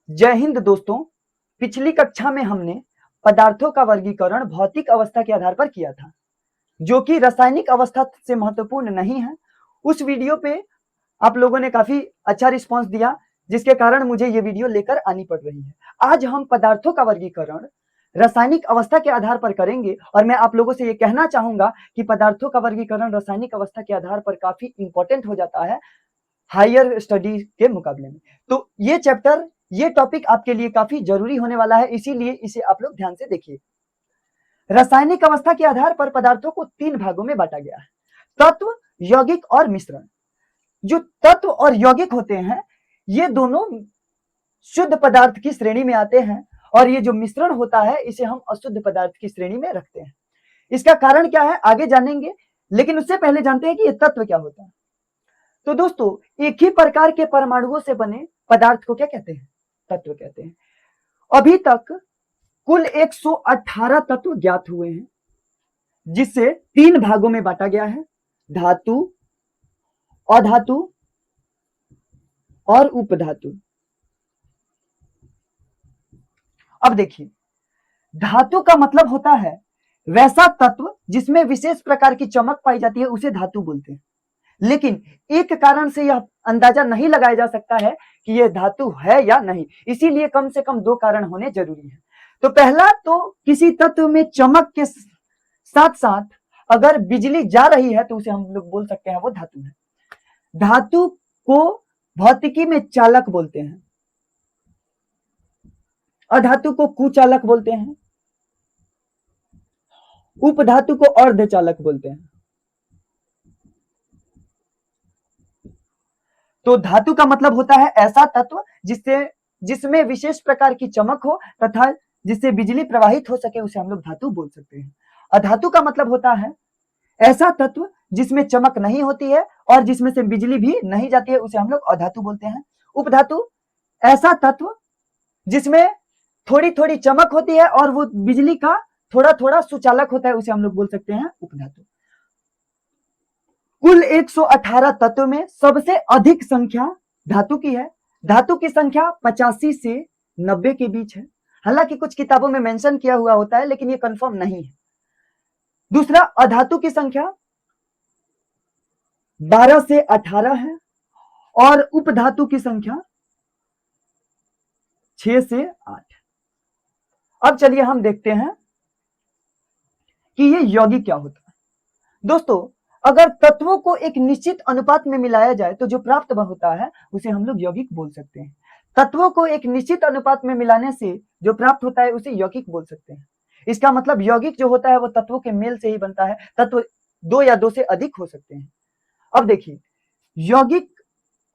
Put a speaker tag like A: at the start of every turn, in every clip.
A: जय हिंद दोस्तों। पिछली कक्षा में हमने पदार्थों का वर्गीकरण भौतिक अवस्था के आधार पर किया था, जो कि रासायनिक अवस्था से महत्वपूर्ण नहीं है। उस वीडियो पे आप लोगों ने काफी अच्छा रिस्पांस दिया, जिसके कारण मुझे ये वीडियो लेकर आनी पड़ रही है। आज हम पदार्थों का वर्गीकरण रासायनिक अवस्था के आधार पर करेंगे और मैं आप लोगों से ये कहना चाहूंगा कि पदार्थों का वर्गीकरण रासायनिक अवस्था के आधार पर काफी इंपॉर्टेंट हो जाता है हायर स्टडी के मुकाबले में। तो ये टॉपिक आपके लिए काफी जरूरी होने वाला है, इसीलिए इसे आप लोग ध्यान से देखिए। रासायनिक अवस्था के आधार पर पदार्थों को 3 भागों में बांटा गया है: तत्व, यौगिक और मिश्रण। जो तत्व और यौगिक होते हैं, ये दोनों शुद्ध पदार्थ की श्रेणी में आते हैं, और ये जो मिश्रण होता है इसे हम अशुद्ध पदार्थ की श्रेणी में रखते हैं। इसका कारण क्या है आगे जानेंगे, लेकिन उससे पहले जानते हैं कि ये तत्व क्या होता है। तो दोस्तों, एक ही प्रकार के परमाणुओं से बने पदार्थ को क्या कहते हैं? तत्व कहते हैं। अभी तक कुल 118 तत्व ज्ञात हुए हैं, जिससे 3 भागों में बांटा गया है: धातु, अधातु और उपधातु। अब देखिए, धातु का मतलब होता है वैसा तत्व जिसमें विशेष प्रकार की चमक पाई जाती है, उसे धातु बोलते हैं। लेकिन एक कारण से यह अंदाजा नहीं लगाया जा सकता है कि यह धातु है या नहीं, इसीलिए कम से कम 2 कारण होने जरूरी है। तो पहला, तो किसी तत्व में चमक के साथ साथ अगर बिजली जा रही है तो उसे हम लोग बोल सकते हैं वो धातु है। धातु को भौतिकी में चालक बोलते हैं, अधातु को कुचालक बोलते हैं, उपधातु को अर्धचालक बोलते हैं। तो धातु का मतलब होता है ऐसा तत्व जिसमें विशेष प्रकार की चमक हो तथा जिससे बिजली प्रवाहित हो सके, उसे हम लोग धातु बोल सकते हैं। अधातु का मतलब होता है ऐसा तत्व जिसमें चमक नहीं होती है और जिसमें से बिजली भी नहीं जाती है, उसे हम लोग अधातु बोलते हैं। उपधातु ऐसा तत्व जिसमें थोड़ी थोड़ी चमक होती है और वो बिजली का थोड़ा थोड़ा सुचालक होता है, उसे हम लोग बोल सकते हैं उपधातु। कुल 118 तत्व में सबसे अधिक संख्या धातु की है। धातु की संख्या 85 से 90 के बीच है। हालांकि कुछ किताबों में मेंशन किया हुआ होता है, लेकिन ये कंफर्म नहीं है। दूसरा, अधातु की संख्या 12 से 18 है और उपधातु की संख्या 6 से 8। अब चलिए हम देखते हैं कि ये यौगिक क्या होता है। दोस्तों, अगर तत्वों को एक निश्चित अनुपात में मिलाया जाए तो जो प्राप्त होता है उसे हम लोग यौगिक बोल सकते हैं। तत्वों को एक निश्चित अनुपात में मिलाने से जो प्राप्त होता है उसे यौगिक बोल सकते हैं। इसका मतलब यौगिक जो होता है वो तत्वों के मेल से ही बनता है। तत्व 2 या 2 से अधिक हो सकते हैं। अब देखिए, यौगिक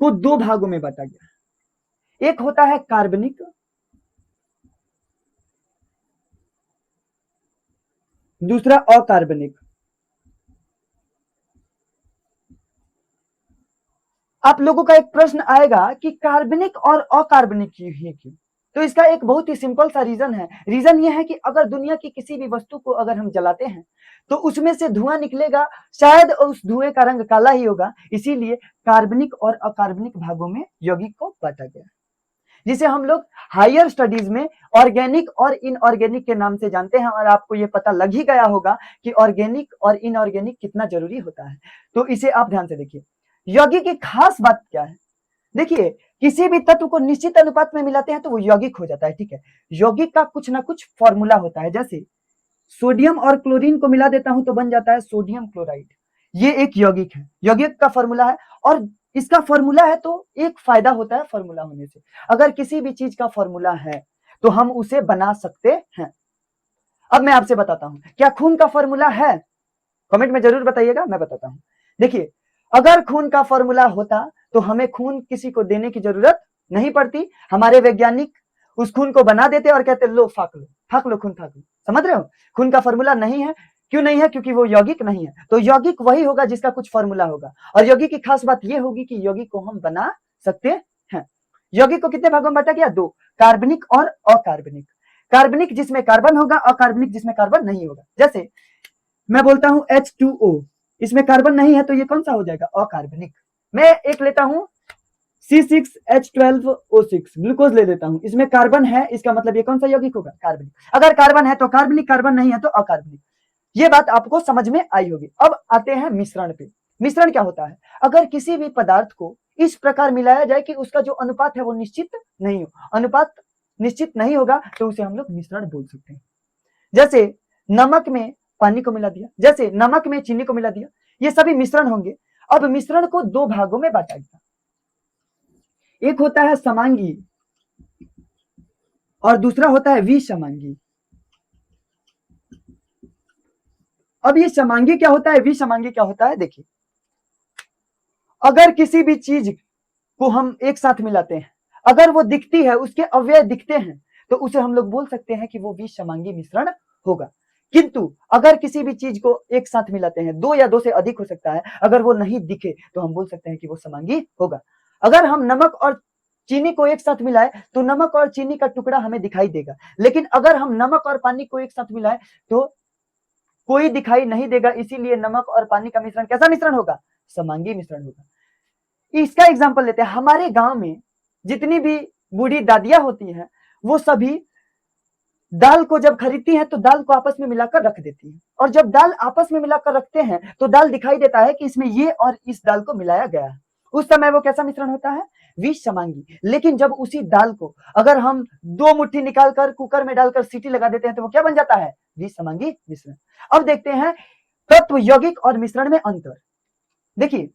A: को 2 भागों में बांटा गया है। एक होता है कार्बनिक, दूसरा अकार्बनिक। आप लोगों का एक प्रश्न आएगा कि कार्बनिक और अकार्बनिक ही क्यों? तो इसका एक बहुत ही सिंपल सा रीजन है। रीजन यह है कि अगर दुनिया की किसी भी वस्तु को अगर हम जलाते हैं तो उसमें से धुआं निकलेगा, शायद उस धुएं का रंग काला ही होगा। इसीलिए कार्बनिक और अकार्बनिक भागों में यौगिक को बांटा गया, जिसे हम लोग हायर स्टडीज में ऑर्गेनिक और इनऑर्गेनिक के नाम से जानते हैं। और आपको ये पता लग ही गया होगा कि ऑर्गेनिक और इनऑर्गेनिक कितना जरूरी होता है। तो इसे आप ध्यान से देखिए। यौगिक की खास बात क्या है? देखिए, किसी भी तत्व को निश्चित अनुपात में मिलाते हैं तो वो यौगिक हो जाता है, ठीक है। यौगिक का कुछ ना कुछ फॉर्मूला होता है। जैसे सोडियम और क्लोरीन को मिला देता हूं तो बन जाता है सोडियम क्लोराइड। ये एक यौगिक है, यौगिक का फॉर्मूला है। और इसका फॉर्मूला है तो एक फायदा होता है फॉर्मूला होने से। अगर किसी भी चीज का फॉर्मूला है तो हम उसे बना सकते हैं। अब मैं आपसे बताता हूं, क्या खून का फॉर्मूला है? कमेंट में जरूर बताइएगा, मैं बताता हूं। देखिए, अगर खून का फॉर्मूला होता तो हमें खून किसी को देने की जरूरत नहीं पड़ती। हमारे वैज्ञानिक उस खून को बना देते और कहते लो फाक लो, फाक लो खून, फाक लो। समझ रहे हो? खून का फॉर्मूला नहीं है। क्यों नहीं है? क्योंकि वो यौगिक नहीं है। तो यौगिक वही होगा जिसका कुछ फॉर्मूला होगा। और यौगिक की खास बात यह होगी कि यौगिक को हम बना सकते हैं। यौगिक को कितने भागों में बांटा गया? 2, कार्बनिक और अकार्बनिक। कार्बनिक जिसमें कार्बन होगा, अकार्बनिक जिसमें कार्बन नहीं होगा। जैसे मैं बोलता हूं H2O, इसमें कार्बन नहीं है तो ये कौन सा हो जाएगा? अकार्बनिक। मैं एक लेता हूं C6H12O6 ग्लूकोज ले लेता हूं, इसमें कार्बन है, इसका मतलब ये कौन सा यौगिक होगा? कार्बनिक। अगर कार्बन है तो कार्बनिक, कार्बन नहीं है तो अकार्बनिक। ये बात आपको समझ में आई होगी। अब आते हैं मिश्रण पे। मिश्रण क्या होता है? अगर किसी भी पदार्थ को इस प्रकार मिलाया जाए कि उसका जो अनुपात है वो निश्चित नहीं हो, अनुपात निश्चित नहीं होगा, तो उसे हम लोग मिश्रण बोल सकते हैं। जैसे नमक में पानी को मिला दिया, जैसे नमक में चीनी को मिला दिया, ये सभी मिश्रण होंगे। अब मिश्रण को दो भागों में बांटा गया, एक होता है समांगी और दूसरा होता है विसमांगी। अब ये समांगी क्या होता है, विसमांगी क्या होता है? देखिए, अगर किसी भी चीज को हम एक साथ मिलाते हैं, अगर वो दिखती है, उसके अवयव दिखते हैं, तो उसे हम लोग बोल सकते हैं कि वो विसमांगी मिश्रण होगा। किंतु अगर किसी भी चीज को एक साथ मिलाते हैं, दो या दो से अधिक हो सकता है, अगर वो नहीं दिखे तो हम बोल सकते हैं कि वो समांगी होगा। अगर हम नमक और चीनी को एक साथ मिलाए तो नमक और चीनी का टुकड़ा हमें दिखाई देगा, लेकिन अगर हम नमक और पानी को एक साथ मिलाए तो कोई दिखाई नहीं देगा, इसीलिए नमक और पानी का मिश्रण कैसा मिश्रण होगा? समांगी मिश्रण होगा। इसका एग्जाम्पल लेते हैं, हमारे गांव में जितनी भी बूढ़ी दादियां होती हैं, वो सभी दाल को जब खरीदती हैं तो दाल को आपस में मिलाकर रख देती हैं, और जब दाल आपस में मिलाकर रखते हैं तो दाल दिखाई देता है कि इसमें ये और इस दाल को मिलाया गया है। उस समय वो कैसा मिश्रण होता है? विसमांगी। लेकिन जब उसी दाल को अगर हम दो मुट्ठी निकालकर कुकर में डालकर सीटी लगा देते हैं तो वो क्या बन जाता है? विसमांगी मिश्रण। अब देखते हैं तत्व, यौगिक और मिश्रण में अंतर। देखिए,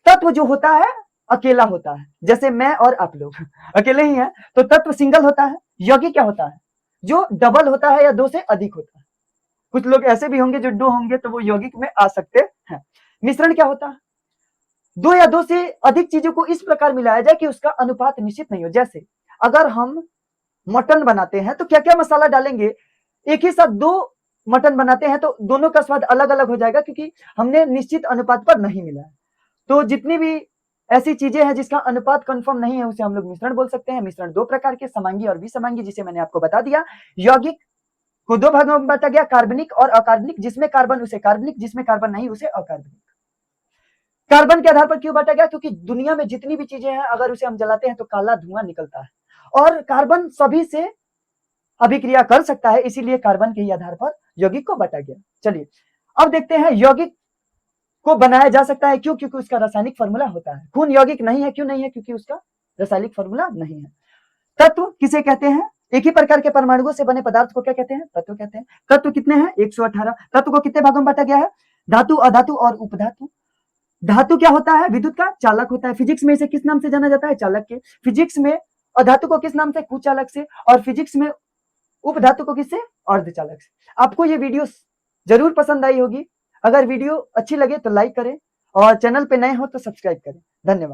A: तत्व जो होता है अकेला होता है, जैसे मैं और आप लोग अकेले ही हैं, तो तत्व सिंगल होता है। यौगिक क्या होता है? जो डबल होता है या दो से अधिक होता है। कुछ लोग ऐसे भी होंगे जो दो होंगे तो वो यौगिक में आ सकते हैं। मिश्रण क्या होता है? दो या दो से अधिक चीजों को इस प्रकार मिलाया जाए कि उसका अनुपात निश्चित नहीं हो। जैसे अगर हम मटन बनाते हैं तो क्या क्या मसाला डालेंगे, एक ही साथ दो मटन बनाते हैं तो दोनों का स्वाद अलग अलग हो जाएगा, क्योंकि हमने निश्चित अनुपात पर नहीं मिलाया। तो जितनी भी ऐसी चीजें हैं जिसका अनुपात कंफर्म नहीं है, उसे हम लोग मिश्रण बोल सकते हैं। मिश्रण दो प्रकार के, समांगी और विसमांगी, जिसे मैंने आपको बता दिया। यौगिक को दो भागों में बांटा गया, कार्बनिक और अकार्बनिक। जिसमें कार्बन उसे कार्बनिक, जिसमें कार्बन नहीं उसे अकार्बनिक। कार्बन के आधार पर क्यों बांटा गया? क्योंकि दुनिया में जितनी भी चीजें हैं, अगर उसे हम जलाते हैं तो काला धुआं निकलता है, और कार्बन सभी से अभिक्रिया कर सकता है, इसीलिए कार्बन के ही आधार पर यौगिक को बांटा गया। चलिए अब देखते हैं यौगिक को बनाया जा सकता है क्यों? क्योंकि उसका रासायनिक फॉर्मूला होता है। खून यौगिक नहीं है, क्यों नहीं है? क्योंकि उसका रासायनिक फॉर्मूला नहीं है। तत्व किसे कहते हैं? एक ही प्रकार के परमाणुओं से बने पदार्थ को क्या कहते हैं? तत्व कहते हैं। तत्व कितने हैं? 118। तत्व को कितने भागों में बांटा गया है? धातु, अधातु और उपधातु। धातु क्या होता है? विद्युत का चालक होता है। फिजिक्स में इसे किस नाम से जाना जाता है? चालक के। फिजिक्स में अधातु को किस नाम से? कुचालक से। और फिजिक्स में उपधातु को किससे? अर्धचालक से। आपको ये वीडियो जरूर पसंद आई होगी। अगर वीडियो अच्छी लगे तो लाइक करें, और चैनल पे नए हो तो सब्सक्राइब करें। धन्यवाद।